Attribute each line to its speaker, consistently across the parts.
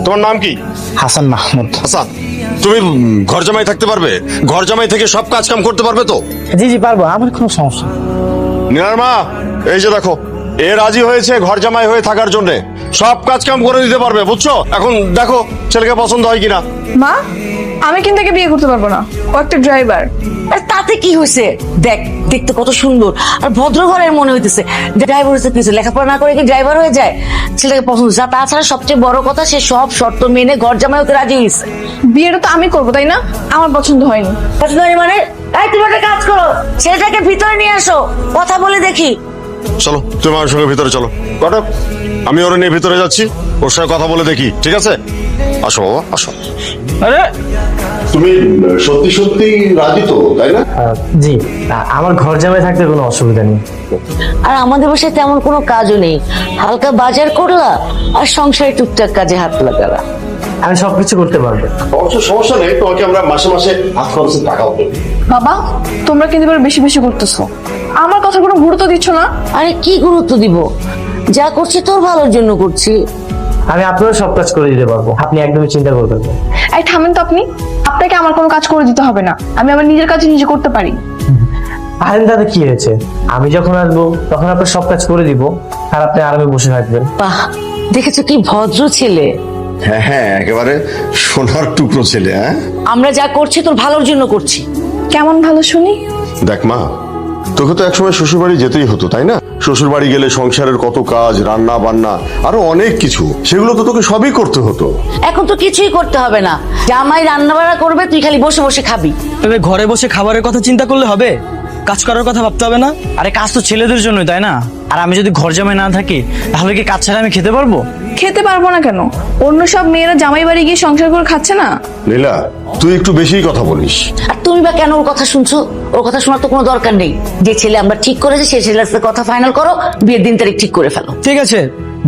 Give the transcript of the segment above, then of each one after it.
Speaker 1: তোমার নাম কি?
Speaker 2: হাসান মাহমুদ।
Speaker 1: হাসান, তুমি ঘর জামাই থাকতে পারবে? ঘর জামাই থেকে সব কাজ কাম করতে পারবে তো?
Speaker 2: জি জি পারবো, আমার কোনো সমস্যা নেই।
Speaker 1: নীলার মা, এই যে দেখো, এ রাজি হয়েছে ঘর জামাই হয়ে থাকার জন্য। সব কাজ কাম করে দিতে পারবে, বুঝছো? এখন দেখো ছেলেকে পছন্দ হয় কিনা।
Speaker 3: মা, আমি কিন্তু একে বিয়ে করতে পারবো না, ও একটা ড্রাইভার।
Speaker 4: আর তাতে কি হয়েছে? দেখ, দেখতে কত সুন্দর আর ভদ্র ঘরের মনে হইতেছে। ড্রাইভার হচ্ছে কিছু লেখাপড়া না করে কি ড্রাইভার হয়ে যায়? ছেলেকে পছন্দ হচ্ছে। আর তাছাড়া সবচেয়ে বড় কথা, সে সব শর্ত মেনে ঘর জামাই হতে রাজি হয়েছে।
Speaker 3: বিয়েটা তো আমি করবো, তাই না? আমার পছন্দ হয়নি।
Speaker 4: পছন্দ হয়নি মানে? এই, তুমি একটা কাজ করো, ছেলেটাকে ভিতরে নিয়ে আসো, কথা বলে দেখি।
Speaker 1: চলো, তুমি আমার সঙ্গে ভিতরে চলো। কটক, আমি ওরে নিয়ে ভিতরে যাচ্ছি, ওর সঙ্গে কথা বলে দেখি, ঠিক আছে? আসো বাবা, আসো।
Speaker 2: আরে
Speaker 1: তুমি সত্যি সত্যি রাজি তো, তাই না?
Speaker 2: জি, আমার ঘর জামাই থাকতে কোনো অসুবিধা নেই।
Speaker 4: আর আমাদের বাসায় তেমন কোনো কাজও নেই, হালকা বাজার করলা আর সংসারে টুকটাক কাজে হাত লাগালা।
Speaker 2: আমি সবকিছু করতে পারবো।
Speaker 1: অবশ্য সমস্যা নেই, তোমাকে আমরা মাসে মাসে হাত খরচের টাকাও দেবো।
Speaker 3: বাবা, তোমরা কিন্তু এবার বেশি বেশি করতেছো, আমার কথা কোনো গুরুত্ব দিচ্ছ না।
Speaker 4: আরে কি গুরুত্ব দিব? যা করছি তোর ভালোর জন্য করছি।
Speaker 2: আমি আপনারও সব কাজ করে দিতে পারবো, আপনি একদমই চিন্তা করবেন না।
Speaker 3: এই থামেন তো আপনি, আপনাকে আমার কোনো কাজ করে দিতে হবে না, আমি আমার নিজের কাজ নিজে করতে পারি।
Speaker 2: আরে দাদা, কি হয়েছে? আমি যখন আসবো তখন আপনার সব কাজ করে দিব, আর আপনি আরামে বসে থাকবেন।
Speaker 4: বাহ, দেখেছো কি ভদ্র ছেলে।
Speaker 1: হ্যাঁ হ্যাঁ, একেবারে সোনার টুকরো ছেলে। হ্যাঁ,
Speaker 4: আমরা যা করছি তোর ভালোর জন্য করছি।
Speaker 3: কেমন ভালো শুনি?
Speaker 1: দেখ মা, তোকে তো একসময় শ্বশুর বাড়ি যেতেই হতো, তাই না? শ্বশুর বাড়ি গেলে সংসারের কত কাজ, রান্না বান্না, আরো অনেক কিছু, সেগুলো তো তোকে সবই করতে হতো।
Speaker 4: এখন তো কিছুই করতে হবে না, জামাই রান্না বান্না করবে, তুই খালি বসে বসে খাবি।
Speaker 5: তবে ঘরে বসে খাবারের কথা চিন্তা করলে হবে? কাজ করার কথা ভাবতে হবে না?
Speaker 6: আরে কাজ তো ছেলেদের জন্যই, তাই না? আর আমি যদি ঘর জামাই না থাকি, তাহলে কি কাজ ছাড়া আমি খেতে পারবো?
Speaker 3: খেতে পারবো না কেন? অন্য সব মেয়েরা জামাই বাড়ি গিয়ে সংসার করে খাচ্ছে না?
Speaker 1: নীলা, তুই একটু বেশিই কথা বলিস।
Speaker 4: আর তুমি বা কেন ওর কথা শুনছো? ওর কথা শোনার তো কোনো দরকার নেই। যে ছেলে আমরা ঠিক করেছি সেই ছেলের সাথে কথা ফাইনাল করো, বিয়ের দিন তারিখ ঠিক করে ফেলো।
Speaker 5: ঠিক আছে,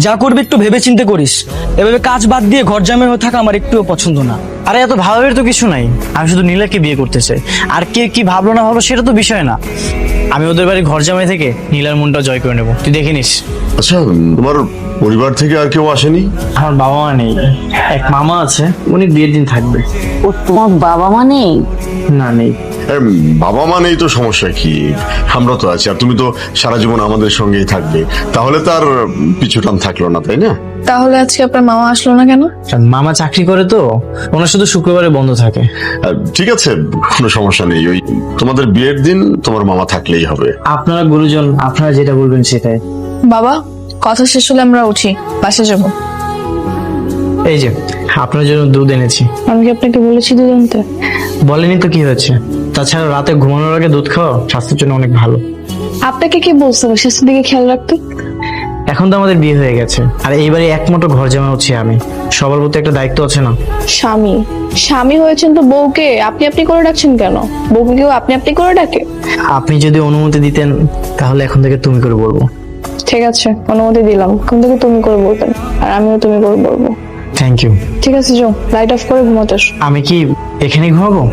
Speaker 5: যা করবি একটু ভেবে চিন্তে করিস। এভাবে কাজ বাদ দিয়ে ঘর জামাই হয়ে থাকা আমার একটুও পছন্দ না।
Speaker 6: আরে এত ভাবের তো কিছু নাই, আমি শুধু নীলাকে বিয়ে করতে চাই। আর কে কি ভাবলো না ভাবলো সেটা তো বিষয় না। আমি ওদের বাড়ি ঘর জামাই থেকে নীলার মনটা জয় করে নেবো, তুই দেখে নিস।
Speaker 1: আচ্ছা, তোমার পরিবার থেকে আর কেউ আসেনি?
Speaker 6: আমার বাবা মা নেই, এক মামা আছে, উনি বিয়ের দিন থাকবে।
Speaker 4: ও, তোমার বাবা মা নেই?
Speaker 6: না, নেই।
Speaker 1: বাবা মা নেই তো সমস্যা কি? আমরা তো আছি, আর তুমি তো সারা জীবন আমাদের সঙ্গেই থাকবে, তাহলে তার পিছুটান থাকলো না, তাই না?
Speaker 3: তাহলে আজকে আপনার মামা আসলো না কেন?
Speaker 6: মামা চাকরি করে তো, ওনার শুধু শুক্রবারে বন্ধ থাকে।
Speaker 1: ঠিক আছে, কোনো সমস্যা নেই। ওই তোমাদের বিয়ের দিন তোমার মামা থাকলেই হবে।
Speaker 6: আপনারা গুরুজন, আপনারা যেটা বলবেন সেটাই।
Speaker 3: বাবা, কথা শেষ হলে আমরা উঠি, বাসা যাবো।
Speaker 6: এই যে আপনার জন্য দুধ এনেছি।
Speaker 3: আমি কি আপনাকে বলেছি দুধ আনতে?
Speaker 6: বলেনি তো কি হয়েছে? তাছাড়া রাতে ঘুমানোর আগে দুধ খাওয়া স্বাস্থ্যের জন্য অনেক ভালো।
Speaker 3: আপনাকে কি বলছে স্বাস্থ্যের দিকে খেয়াল রাখতে?
Speaker 6: এখন তো আমাদের বিয়ে হয়ে গেছে, আর এইবারে একমাত্র ঘর জামাই হচ্ছে আমি। সবার প্রতি একটা দায়িত্ব আছে না?
Speaker 3: স্বামী স্বামী হয়েছেন তো বউকে আপনি আপনি করে ডাকছেন কেন? বউকে কেউ আপনি আপনি করে ডাকে?
Speaker 6: আপনি যদি অনুমতি দিতেন তাহলে এখন থেকে তুমি করে বলবো।
Speaker 3: ঠিক আছে, অনুমতি দিলাম, এখন থেকে তুমি করে বলবেন, আর আমিও তুমি করে বলবো।
Speaker 6: Thank you.
Speaker 3: ঠিক আছে, যাও লাইট অফ করে ঘুমাতে এসো।
Speaker 6: আমি কি এখানে ঘুমাবো?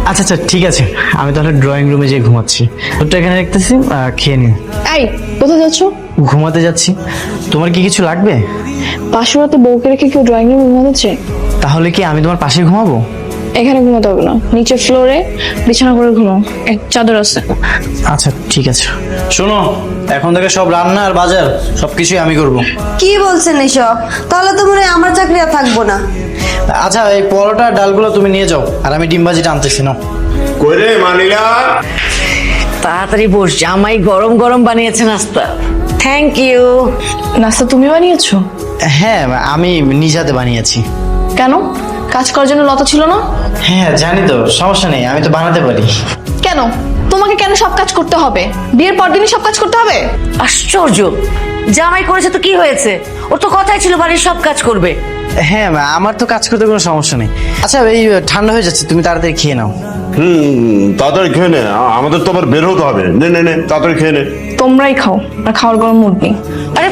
Speaker 6: আচ্ছা আচ্ছা, ঠিক আছে, আমি তাহলে ড্রয়িং রুমে যেয়ে ঘুমাচ্ছি। দুধটা এখানে রাখতেছি, খেয়ে নিন।
Speaker 3: এই, কোথায় যাচ্ছ?
Speaker 6: ঘুমাতে যাচ্ছি। তোমার কি কিছু লাগবে?
Speaker 3: পাশেরাতে বউকে রেখে কেউ ড্রয়িং রুমে ঘুমাচ্ছে?
Speaker 6: তাহলে কি আমি তোমার পাশে ঘুমাবো?
Speaker 3: এখানে ঘুমাতে হবে না, নিচে ফ্লোরে বিছানা করে ঘুমাও, এক চাদর আছে।
Speaker 6: আচ্ছা ঠিক আছে। শোনো, এখন থেকে সব রান্না আর বাজার সবকিছুই আমি করব।
Speaker 7: কি বলছেন এসব? তাহলে তো মনে হয় আমার চাকরি আর থাকবো না।
Speaker 6: আচ্ছা, এই পরোটা ডালগুলো তুমি নিয়ে যাও, আর আমি ডিম ভাজিটা আনতেছি না।
Speaker 1: কই রে মানিলা?
Speaker 4: তাড়াতাড়ি বস, জামাই গরম গরম বানিয়েছে নাস্তা। Thank you.
Speaker 3: নাস্তা তুমি বানিয়েছো?
Speaker 6: হ্যাঁ, আমি নিজ হাতে বানিয়েছি।
Speaker 3: কেন, কাজ করার জন্য লতা ছিল না?
Speaker 6: হ্যাঁ জানি তো, সমস্যা নেই, আমি তো বানাতে পারি।
Speaker 3: কেন তোমাকে কেন সব কাজ করতে হবে? বিয়ের পর দিনই সব কাজ করতে হবে?
Speaker 4: আশ্চর্য, জামাই করেছে তো কি হয়েছে? ওর তো কথাই ছিল বাড়ির সব কাজ করবে।
Speaker 6: হ্যাঁ, আমার তো কাজ করতে কোনো সমস্যা নেই। আচ্ছা, এই ঠান্ডা হয়ে যাচ্ছে, তুমি তাড়াতাড়ি খেয়ে নাও।
Speaker 1: তাড়াতাড়ি খেয়ে নে, আমাদের তো আবার বের হতে হবে। নে নে নে, তাড়াতাড়ি খেয়ে নে।
Speaker 3: তোমরাই খাও, আর খাওয়ার কোনো মুড নেই।
Speaker 4: আরে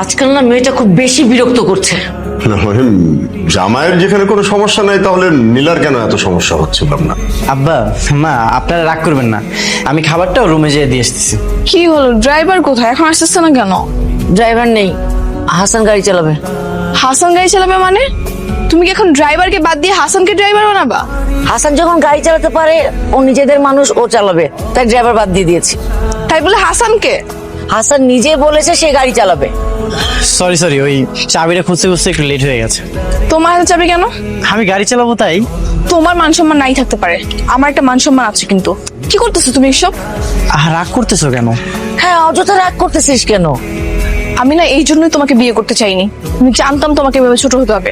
Speaker 4: আজকাল না মেয়েটা খুব বেশি বিরক্ত করছে।
Speaker 1: জামাইয়ের যেখানে কোনো সমস্যা নাই, তাহলে নীলার কেন এত সমস্যা হচ্ছিল না?
Speaker 6: আব্বা, মা, আপনারা রাগ করবেন না, আমি খাবারটাও রুমে যেয়ে দিয়ে এসেছি।
Speaker 3: কি হলো, ড্রাইভার কোথায়? এখন আসতেছে না কেন?
Speaker 4: ড্রাইভার নেই, হাসান গাড়ি চালাবে।
Speaker 3: হাসান গাড়ি চালাবে মানে? তুমি কি এখন ড্রাইভারকে বাদ দিয়ে হাসানকে ড্রাইভার বানাবা?
Speaker 4: হাসান যখন গাড়ি চালাতে পারে, ও নিজেদের মানুষ, ও চালাবে, তাই ড্রাইভার বাদ দিয়ে দিয়েছি।
Speaker 3: তাই বলে হাসানকে?
Speaker 4: হাসান নিজে বলেছে সে গাড়ি চালাবে।
Speaker 6: সরি ওই চাবিটা খুঁজতে খুঁজতে একটু লেট হয়ে গেছে।
Speaker 3: তোমার হাতে চাবি কেন?
Speaker 6: আমি গাড়ি চালাবো তাই।
Speaker 3: তোমার মান সম্মান নাই থাকতে পারে, আমার একটা মান সম্মান আছে কিন্তু। কি করতেছো তুমি এসব?
Speaker 6: রাগ করতেছো কেন?
Speaker 4: হ্যাঁ, অযথা রাগ করতেছিস কেন?
Speaker 3: আমি না এই জন্যই তোমাকে বিয়ে করতে চাইনি, আমি জানতাম তোমাকে এভাবে ছোট হতে হবে।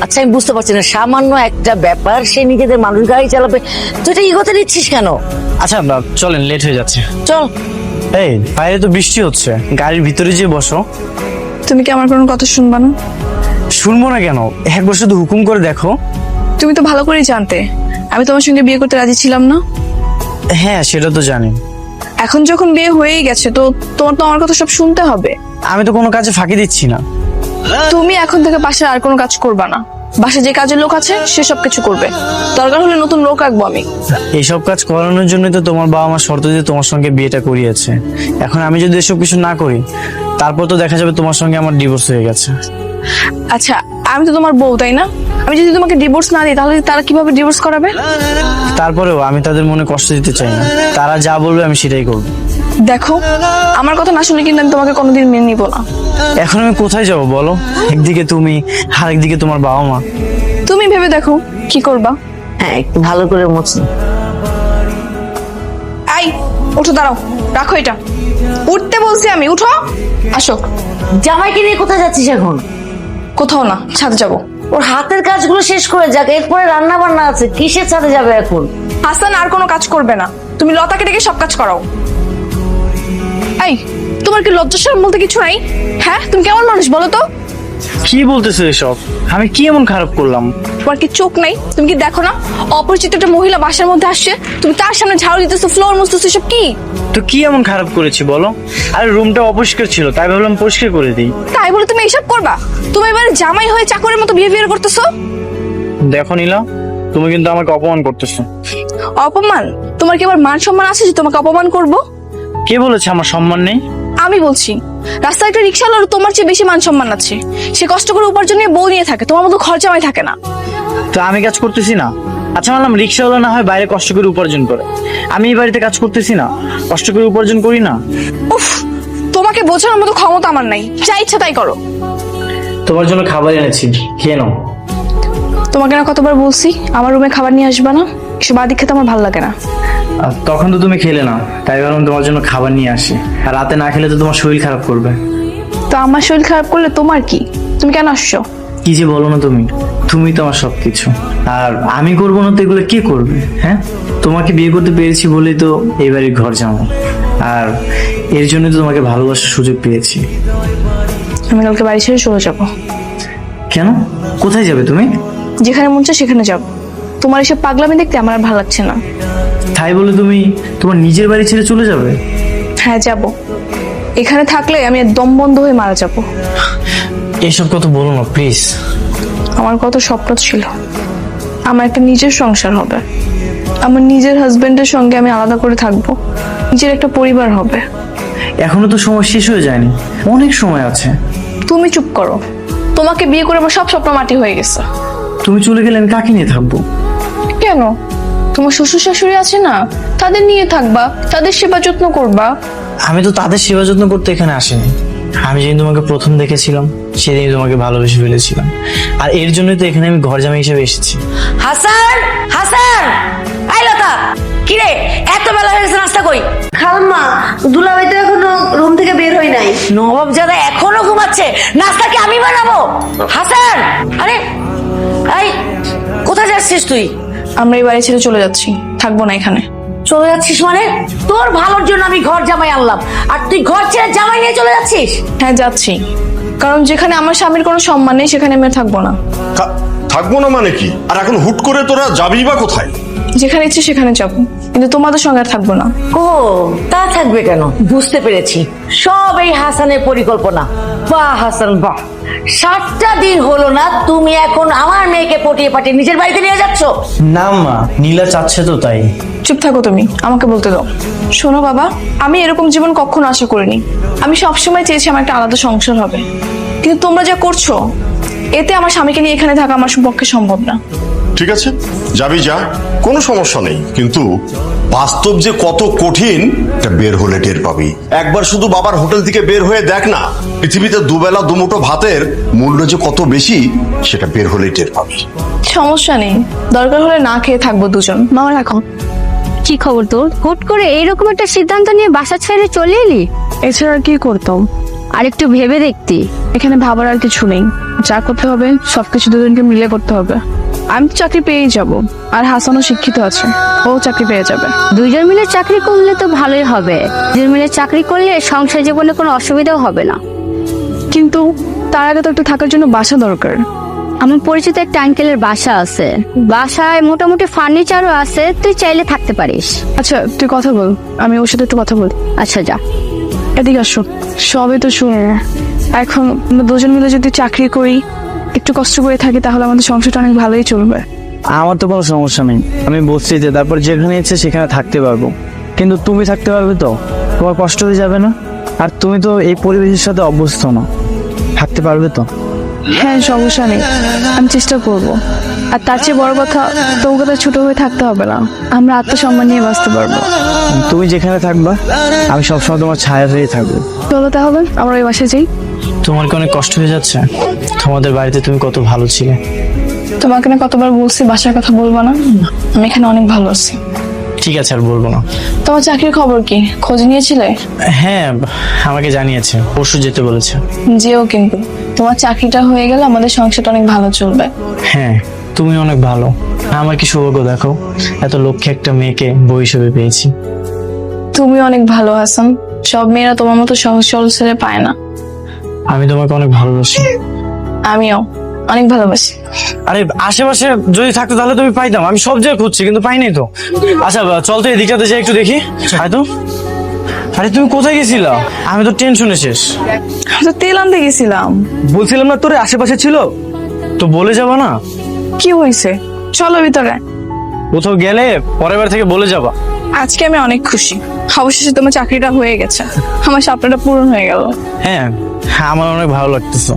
Speaker 4: আচ্ছা, আমি বুঝতে পারছি না, সামান্য একটা ব্যাপার, সে নিজেদের মানুষ গাড়ি চালাবে, তুই এটা ইগোতে নিচ্ছিস কেন?
Speaker 6: আচ্ছা চলেন, লেট হয়ে যাচ্ছে।
Speaker 4: চল।
Speaker 6: এই বাইরে তো বৃষ্টি হচ্ছে, গাড়ির ভিতরে যে বসো।
Speaker 3: তুমি কি আমার কোনো কথা শুনবা না?
Speaker 6: শুনবো না কেন, একবার শুধু হুকুম করে দেখো।
Speaker 3: তুমি তো ভালো করেই জানতে আমি তোমার সঙ্গে বিয়ে করতে রাজি ছিলাম না।
Speaker 6: হ্যাঁ সেটা তো জানি।
Speaker 3: এখন যখন বিয়ে হয়েই গেছে তো তোমার তো আমার কথা সব শুনতে হবে।
Speaker 6: আমি তো কোনো কাজে ফাঁকি দিচ্ছি না।
Speaker 3: তুমি এখন থেকে বাসায় আর কোনো কাজ করবা না, বাসায় যে কাজের লোক আছে সে সব কিছু করবে, দরকার হলে নতুন লোক রাখবো আমি।
Speaker 6: এইসব কাজ করানোর জন্য তো তোমার বাবা মা শর্ত দিয়ে তোমার সঙ্গে বিয়েটা করিয়েছে। এখন আমি যদি এসব কিছু না করি, তারপর তো দেখা যাবে তোমার সঙ্গে আমার ডিভোর্স হয়ে গেছে।
Speaker 3: আচ্ছা, আমি তো তোমার বউ, তাই না? আমি যদি তোমাকে ডিভোর্স না দিই তাহলে তারা কিভাবে ডিভোর্স করাবে?
Speaker 6: তারপরেও আমি তাদের মনে কষ্ট দিতে চাই না, তারা যা বলবে আমি সেটাই করবো।
Speaker 3: দেখো, আমার কথা না শুনলে কিন্তু আমি তোমাকে কোনোদিন মেনে নিব না।
Speaker 6: এখন আমি কোথায় যাব বলো? একদিকে তুমি, আর একদিকে তোমার বাবা মা।
Speaker 3: তুমি ভেবে দেখো কি করবা।
Speaker 4: হ্যাঁ, একটু ভালো করে মোছি।
Speaker 3: আই, উঠো, দাঁড়াও, রাখো এটা। উঠতে বলছি আমি, উঠো। আসো।
Speaker 4: জামাইকে নিয়ে কোথায় যাচ্ছিস এখন?
Speaker 3: কোথাও না, ছাদে যাবো।
Speaker 4: ওর হাতের কাজগুলো শেষ করে যাক, এরপরে রান্না বান্না আছে, কিসের সাথে যাবে এখন?
Speaker 3: হাসান আর কোনো কাজ করবে না, তুমি লতাকে ডেকে সব কাজ করাও। এই, তোমার কি লজ্জা শরম বলতে কিছু নাই? হ্যাঁ, তুমি কেমন মানুষ বলো তো?
Speaker 6: কি বলতেছো এসব? আমি কি এমন খারাপ করলাম?
Speaker 3: তোমার কি চোখ নাই? তুমি কি দেখো না অপরিচিত একটা মহিলা বাসার মধ্যে আসছে, তুমি তার সামনে ঝাড়ু দিতেছো, ফ্লোর মুছতেছো, সব কি?
Speaker 6: তো কি এমন খারাপ করেছি বলো? আর রুমটা অপরিষ্কার ছিল, তাই ভাবলাম পরিষ্কার করে দিই।
Speaker 3: তাই বলে তুমি এইসব করবা? তুমি এবার জামাই হয়ে চাকরের মতো বিহেভিয়ার করতেছো।
Speaker 6: দেখো নীলা, তুমি কিন্তু আমাকে অপমান করতেছো।
Speaker 3: অপমান? তোমার কি আবার মান সম্মান আছে যে তোমাকে অপমান করব?
Speaker 6: কে বলেছে আমার সম্মান নেই?
Speaker 3: আমি বলছি, রাস্তায় একটা রিক্সাওয়ালার তোমার চেয়ে বেশি মান সম্মান আছে। সে কষ্ট করে উপার্জন নিয়ে বউ নিয়ে থাকে, তোমার মতো ঘর জামাই থাকে না।
Speaker 6: তো আমি কাজ করতেছি না? আচ্ছা মানলাম রিক্সাওয়ালা না হয় বাইরে কষ্ট করে উপার্জন করে, আমি এই বাড়িতে কাজ করতেছি না, কষ্ট করে উপার্জন করি না?
Speaker 3: উফ, তোমাকে বোঝানোর মতো ক্ষমতা আমার নাই, যা ইচ্ছা তাই করো।
Speaker 6: তোমার জন্য খাবার এনেছি, খেয়ে নাও।
Speaker 3: তোমাকে না কতবার বলছি আমার রুমে খাবার নিয়ে আসবা না, এসব আদি খেতে আমার ভালো লাগে না।
Speaker 6: আর তখন তো তুমি খেলে না, তাই ভাবলাম তোমার জন্য খাবার নিয়ে আসি। আর রাতে না খেলে তো তোমার শরীর খারাপ করবে।
Speaker 3: তো আমার শরীর খারাপ করলে তোমার কি? তুমি কেন আসছো?
Speaker 6: কি যে বলো না তুমি, তুমি তো আমার সবকিছু। আর আমি করবো না তো এগুলো কে করবে? হ্যাঁ, তোমাকে বিয়ে করতে পেরেছি বলেই তো এই বাড়ির ঘর জামাই, আর এর জন্য তো তোমাকে ভালোবাসার সুযোগ পেয়েছি।
Speaker 3: আমি কালকে বাড়ি ছেড়ে চলে যাবো।
Speaker 6: কেন? কোথায় যাবে তুমি?
Speaker 3: যেখানে মন চায় সেখানে যাবো। তোমার এসব পাগলামি দেখতে আমার আর ভালো লাগছে না।
Speaker 6: তাই বলে তুমি তোমার নিজের বাড়ি ছেড়ে চলে যাবে?
Speaker 3: হ্যাঁ, যাবো। এখানে থাকলে আমি দম বন্ধ হয়ে মারা যাবো।
Speaker 6: এসব কথা বলো না প্লিজ।
Speaker 3: আমার কত স্বপ্ন ছিল, আমার একটা নিজের সংসার হবে, আমার নিজের হাজবেন্ডের সঙ্গে আমি আলাদা করে থাকবো, নিজের একটা পরিবার হবে।
Speaker 6: এখনো তো সময় শেষ হয়ে যায়নি, অনেক সময় আছে।
Speaker 3: তুমি চুপ করো, তোমাকে বিয়ে করে আমার সব স্বপ্ন মাটি হয়ে গেছে।
Speaker 6: তুমি চলে গেলে আমি কাকে নিয়ে থাকবো?
Speaker 3: কেন? তোমার শ্বশুর শাশুড়ি আছে না, তাদের নিয়ে থাকবা, তাদের সেবা যত্ন করবা।
Speaker 6: আমি তো তাদের সেবা যত্ন করতে এখানে আসিনি। আমি যেদিন তোমাকে প্রথম দেখেছিলাম সেদিন তোমাকে ভালোবেসে ফেলেছিলাম, আর এর জন্যই তো এখানে আমি ঘর জামাই হিসেবে এসেছি।
Speaker 4: হাসান, হাসান, আই লতা, কি রে, এত বেলা হয়ে গেছে, নাস্তা কই?
Speaker 7: খালাম্মা, দুলাভাই তো এখনো রুম থেকে বের হয় নাই।
Speaker 4: নবাব যারা এখনো ঘুমাচ্ছে, নাস্তা কি আমি বানাবো? হাসান, আরে এই কোথায় যাচ্ছিস তুই?
Speaker 3: আমরা এই বাড়ি ছেড়ে চলে যাচ্ছি, থাকবো না এখানে।
Speaker 4: চলে যাচ্ছিস মানে? তোর ভালোর জন্য আমি ঘর জামাই আনলাম, আর তুই ঘর ছেড়ে জামাই নিয়ে চলে যাচ্ছিস?
Speaker 3: হ্যাঁ, যাচ্ছি, কারণ যেখানে আমার স্বামীর কোনো সম্মান নেই সেখানে আমি আর থাকবো না।
Speaker 1: থাকবো না মানে কি? আর এখন হুট করে তোরা যাবি বা কোথায়?
Speaker 3: যেখানে ইচ্ছে সেখানে যাবো, কিন্তু তোমাদের সঙ্গে আর থাকবো না।
Speaker 4: ও, তা থাকবে কেন? বুঝতে পেরেছি, সব এই হাসানের পরিকল্পনা। বাহ হাসান বাহ, 7টা দিন হলো না তুমি এখন আমার মেয়েকে পটিয়ে পাঠিয়ে নিজের বাড়িতে নিয়ে যাচ্ছ?
Speaker 6: না মা, নীলা চাচ্ছে তো তাই।
Speaker 3: চুপ থাকো তুমি, আমাকে বলতে দাও। শোনো বাবা, আমি এরকম জীবন কখনো আশা করিনি। আমি সবসময় চেয়েছি আমার একটা আলাদা সংসার হবে, কিন্তু তোমরা যা করছো এতে আমার স্বামীকে নিয়ে এখানে থাকা আমার পক্ষে সম্ভব না।
Speaker 1: ঠিক আছে, যাবি যা, কোনো সমস্যা নেই, কিন্তু বাস্তব যে কত কঠিন এটা বের হলে টের পাবি। একবার শুধু বাবার হোটেল থেকে বের হয়ে দেখ না, পৃথিবীতে দুবেলা দুমুঠো ভাতের মূল্য যে কত বেশি সেটা বের হলেই টের পাবি।
Speaker 3: সমস্যা নেই, দরকার হলে না খেয়ে থাকবো দুজন। মামা রাখো।
Speaker 8: কি খবর তোর? হুট করে এইরকম একটা সিদ্ধান্ত নিয়ে বাসা ছেড়ে চলে এলি?
Speaker 3: এছাড়া আর কি করতাম?
Speaker 8: আর একটু ভেবে দেখতি।
Speaker 3: এখানে ভাবার আর কিছু নেই, যা করতে হবে সবকিছু দুজনকে মিলে করতে হবে। আমি তো চাকরি পেয়েই যাব, আর হাসানও শিক্ষিত আছে, ও চাকরি পেয়ে যাবে।
Speaker 8: দুইজন মিলে চাকরি করলে তো ভালোই হবে। দুজন মিলে চাকরি করলে সংসার জীবনে কোনো অসুবিধাও হবে না।
Speaker 3: কিন্তু তার আগে তো একটু থাকার জন্য বাসা দরকার।
Speaker 8: আমার পরিচিত একটা আঙ্কেলের বাসা আছে, বাসায় মোটামুটি ফার্নিচারও আছে, তুই চাইলে থাকতে পারিস।
Speaker 3: আচ্ছা তুই কথা বল, আমি ওর সাথে একটু কথা বল।
Speaker 8: আচ্ছা যা।
Speaker 3: এদিকে আসো, সবই তো শুনে। এখন আমরা দুজন মিলে যদি চাকরি করি, একটু কষ্ট করে থাকি, তাহলে আমাদের সংসারটা অনেক ভালোই চলবে।
Speaker 6: আমার তো কোনো সমস্যা নেই, আমি বলছি যে তারপর যেখানে ইচ্ছে সেখানে থাকতে পারবো, কিন্তু তুমি থাকতে পারবে তো? তোমার কষ্ট হয়ে যাবে না? আর তুমি তো এই পরিবেশের সাথে অভ্যস্ত না, থাকতে পারবে তো?
Speaker 3: হ্যাঁ সমস্যা নেই, আমি চেষ্টা করব। আর তার চেয়ে বড় কথা, তোমাকে তো ছোট হয়ে থাকতে হবে না, আমরা আত্মসম্মান নিয়ে বাঁচতে পারবো।
Speaker 6: তুমি যেখানে থাকবা আমি সবসময় তোমার ছায়া হয়ে থাকবো।
Speaker 3: চলো তাহলে আমরা ওই বাসায় যাই।
Speaker 6: তোমার কি অনেক কষ্ট হয়ে যাচ্ছে? তোমাদের বাড়িতে তুমি কত ভালো ছিলে।
Speaker 3: তোমাকে না কতবার বলছি বাসার কথা বলবো না, আমি এখানে অনেক ভালো আছি।
Speaker 6: ঠিক আছে, আর বলবো না।
Speaker 3: তোমার চাকরির খবর কি, খোঁজ নিয়েছিলে?
Speaker 6: হ্যাঁ, আমাকে জানিয়েছে, পরশু যেতে বলেছে।
Speaker 3: যেও, কিন্তু তোমার চাকরিটা হয়ে গেলে আমাদের সংসারটা অনেক ভালো চলবে।
Speaker 6: হ্যাঁ, তুমি অনেক ভালো। আমার কি সৌভাগ্য দেখো, এত লক্ষ্যে একটা মেয়েকে বউ হিসেবে পেয়েছি।
Speaker 3: তুমি অনেক ভালো হাসান, সব মেয়েরা তোমার মতো সহজ সরল ছেলে পায় না।
Speaker 6: আমি তোমাকে অনেক ভালোবাসি।
Speaker 3: আমিও অনেক ভালোবাসি।
Speaker 6: আরে আশেপাশে যদি থাকতো তাহলে তুমি পাইতাম, আমি সব জায়গায় খুঁজছি কিন্তু পাইনি তো। আচ্ছা চল তো এদিকটাতে যাই একটু দেখি। আয় তো। আরে তুমি কোথায় গেছিলা? আমি তো টেনশনে শেষ।
Speaker 3: আমি তো তেল আনতে গেছিলাম।
Speaker 5: বলছিলাম না তোর আশেপাশে ছিল?
Speaker 6: তো বলে যাবা না?
Speaker 3: কি হয়েছে, চলো ভিতরে।
Speaker 6: কোথাও গেলে পরের বার থেকে বলে যাবা।
Speaker 3: আজকে আমি অনেক খুশি, অবশেষে তোমার চাকরিটা হয়ে গেছে, আমার স্বপ্নটা পূরণ হয়ে গেল।
Speaker 6: হ্যাঁ, আমার অনেক ভালো লাগতেছে,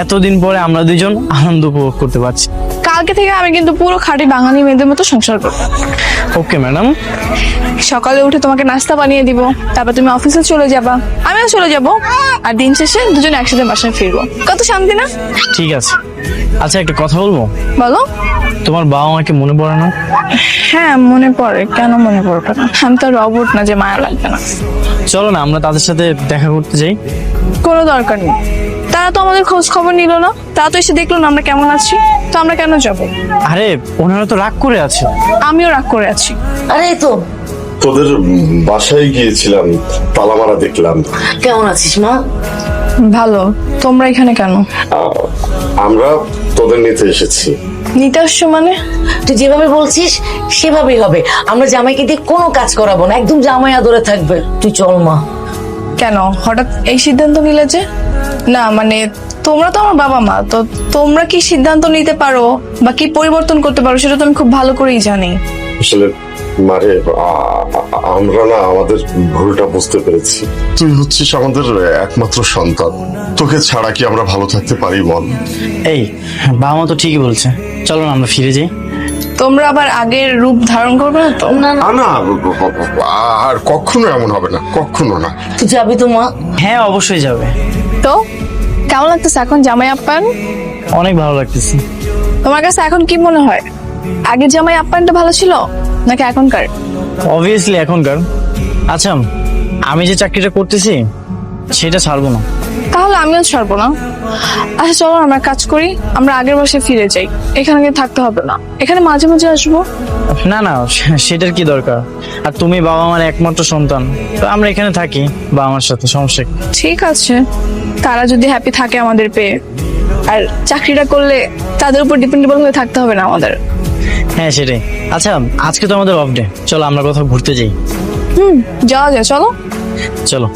Speaker 6: এতদিন পরে আমরা দুজন আনন্দ উপভোগ করতে পারছি।
Speaker 3: কালকে থেকে আমি কিন্তু পুরো খাঁটি বাঙালি মেয়েদের মতো সংসার করবো।
Speaker 6: Okay madam.
Speaker 3: সকালে উঠে তোমাকে নাস্তা বানিয়ে দিব, তারপর তুমি অফিসে চলে যাবা, আমিও চলে যাব, আর দিন শেষে দুজন একসাথে বাসায় ফিরবো। কত শান্তি না?
Speaker 6: ঠিক আছে। আচ্ছা একটা কথা বলবো?
Speaker 3: বলো।
Speaker 6: তোমার বাবা মাকে মনে পড়ে না?
Speaker 3: হ্যাঁ মনে পড়ে, কেন মনে পড়বে না? আমি তো রবট না যে মায়া লাগবে না।
Speaker 6: চলো না আমরা তাদের সাথে দেখা করতে যাই।
Speaker 3: কোনো দরকার নেই, তারা তো আমাদের খোঁজ খবর নিল না, তারা তো এসে দেখলো না আমরা কেমন আছি, তো আমরা কেন যাব?
Speaker 6: আরে ওনারা তো রাগ করে আছে।
Speaker 3: আমিও রাগ করে আছি।
Speaker 4: আরে এই তো,
Speaker 1: তোদের বাসায় গিয়েছিলাম, তালামারা দেখলাম।
Speaker 4: কেমন আছিস মা?
Speaker 3: ভালো। তোমরা এখানে কেন?
Speaker 1: আমরা তোদের নিতে এসেছি।
Speaker 3: নিতে আসছো মানে?
Speaker 4: তুই যেভাবে বলছিস সেভাবেই হবে। আমরা জামাইকে দিয়ে কোনো কাজ করাবো না, একদম জামাই আদরে থাকবে। তুই চল মা।
Speaker 3: কেন হঠাৎ এই সিদ্ধান্ত নিলে যে? না মানে তোমরা তো আমার বাবা মা, তো তোমরা কি সিদ্ধান্ত নিতে পারো বা কি পরিবর্তন করতে পারো সেটা তো আমি খুব ভালো করেই জানি।
Speaker 1: আসলে মারে আমরা না আমাদের ভুলটা বুঝতে পেরেছি। তুই হচ্ছিস আমাদের একমাত্র সন্তান, তোকে ছাড়া কি আমরা ভালো থাকতে পারি মন?
Speaker 6: এই বাবা মা তো ঠিকই বলছে, চলো না আমরা ফিরে যাই।
Speaker 3: তোমরা আবার আগের রূপ ধারণ করবে না তো?
Speaker 4: না না,
Speaker 1: না আর কখনো এমন হবে না, কখনো না।
Speaker 4: তুই যাবি তো মা?
Speaker 6: হ্যাঁ অবশ্যই যাবে।
Speaker 3: তো কেমন লাগতেছে এখন জামাই আপ্যায়ন?
Speaker 6: অনেক ভালো লাগতেছে।
Speaker 3: তোমার কাছে এখন কি মনে হয়, আগে জামাই আপ্যায়নটা ভালো ছিল নাকি এখনকার?
Speaker 6: অবভিয়াসলি এখনকার। আচ্ছা আমি যে চাকরিটা করতেছি সেটা ছাড়বো না।
Speaker 3: তাহলে আমিও ছাড়বো না। আচ্ছা চলো আমরা কাজ করি, আমরা আগের বসে ফিরে যাই, এখানে গিয়ে থাকতে হবে না, এখানে মাঝে মাঝে আসবো।
Speaker 6: না না, সেটার কি দরকার? আর তুমি বাবা মার একমাত্র সন্তান, তো আমরা এখানে থাকি বাবা মার সাথে, সমস্যা কি?
Speaker 3: ঠিক আছে, তারা যদি হ্যাপি থাকে আমাদের পেয়ে, আর চাকরিটা করলে তাদের উপর ডিপেন্ডেবল হয়ে থাকতে হবে না আমাদের।
Speaker 6: হ্যাঁ সেটাই। আচ্ছা আজকে তো আমাদের অফ ডে, চলো আমরা কোথাও ঘুরতে যাই।
Speaker 3: যাওয়া যায়, চলো।
Speaker 6: চলো।